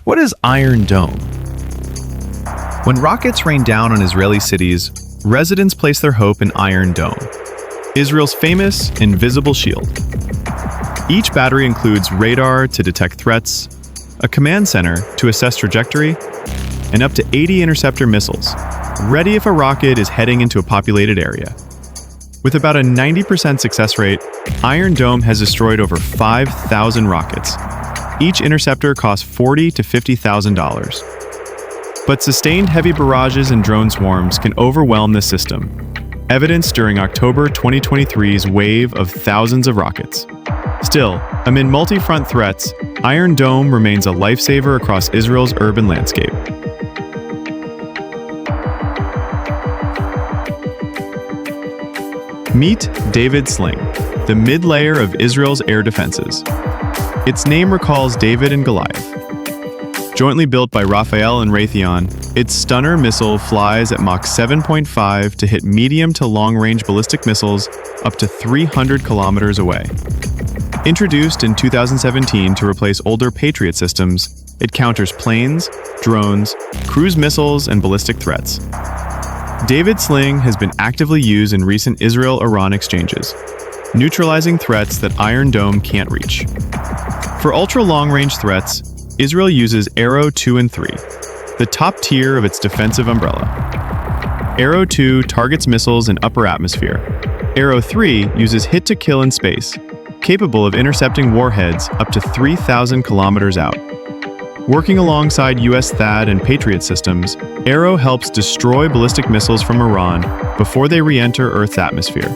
What is Iron Dome? When rockets rain down on Israeli cities, residents place their hope in Iron Dome, Israel's famous invisible shield. Each battery includes radar to detect threats, a command center to assess trajectory, and up to 80 interceptor missiles, ready if a rocket is heading into a populated area. With about a 90% success rate, Iron Dome has destroyed over 5,000 rockets. Each interceptor costs $40,000 to $50,000. But sustained heavy barrages and drone swarms can overwhelm the system, evidenced during October 2023's wave of thousands of rockets. Still, amid multi-front threats, Iron Dome remains a lifesaver across Israel's urban landscape. Meet David Sling, the mid-layer of Israel's air defenses. Its name recalls David and Goliath. Jointly built by Rafael and Raytheon, its Stunner missile flies at Mach 7.5 to hit medium to long-range ballistic missiles up to 300 kilometers away. Introduced in 2017 to replace older Patriot systems, it counters planes, drones, cruise missiles, and ballistic threats. David Sling has been actively used in recent Israel-Iran exchanges, neutralizing threats that Iron Dome can't reach. For ultra-long-range threats, Israel uses Arrow 2 and 3, the top tier of its defensive umbrella. Arrow 2 targets missiles in upper atmosphere. Arrow 3 uses hit-to-kill in space, capable of intercepting warheads up to 3,000 kilometers out. Working alongside US THAAD and Patriot systems, Arrow helps destroy ballistic missiles from Iran before they re-enter Earth's atmosphere.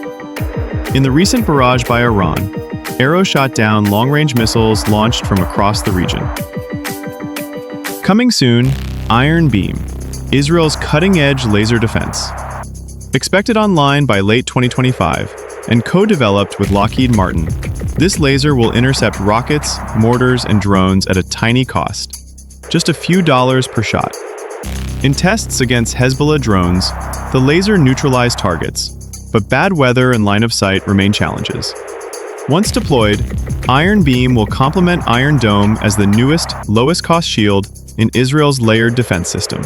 In the recent barrage by Iran, Arrow shot down long-range missiles launched from across the region. Coming soon, Iron Beam, Israel's cutting-edge laser defense. Expected online by late 2025 and co-developed with Lockheed Martin, this laser will intercept rockets, mortars, and drones at a tiny cost, just a few dollars per shot. In tests against Hezbollah drones, the laser neutralized targets, but bad weather and line of sight remain challenges. Once deployed, Iron Beam will complement Iron Dome as the newest, lowest-cost shield in Israel's layered defense system.